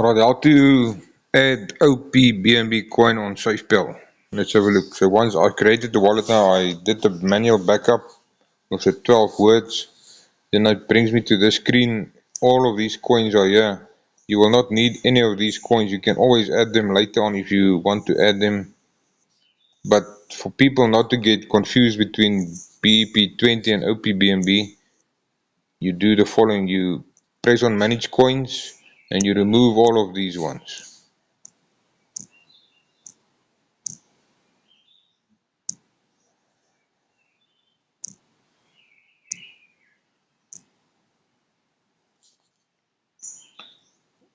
Right, how to add OP BNB coin on SafePal. Let's have a look. So once I created the wallet now, I did the manual backup of the 12 words. Then it brings me to this screen. All of these coins are here. You will not need any of these coins. You can always add them later on if you want to add them. But for people not to get confused between BEP20 and OPBNB, you do the following. You press on manage coins and you remove all of these ones.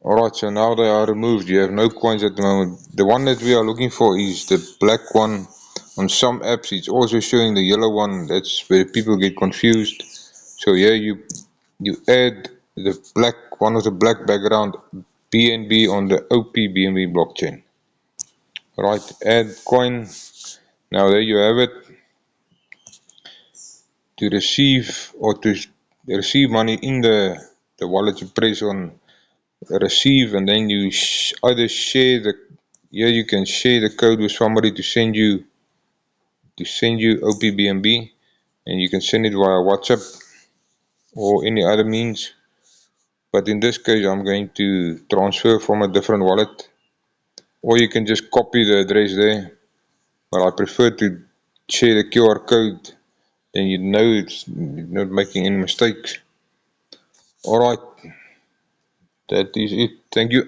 Alright, so now they are removed. You have no coins at the moment. The one that we are looking for is the black one. On some apps it's also showing the yellow one. That's where people get confused. So here you add the black one of the black background BNB on the OP BNB blockchain. Right, add coin. Now there you have it. To receive or to receive money in the wallet, you press on receive and then you either share the here you can share the code with somebody to send you OPBNB, and you can send it via WhatsApp or any other means. But in this case I'm going to transfer from a different wallet, or you can just copy the address there, but I prefer to share the QR code, then you know it's not making any mistakes. Alright, that is it. Thank you.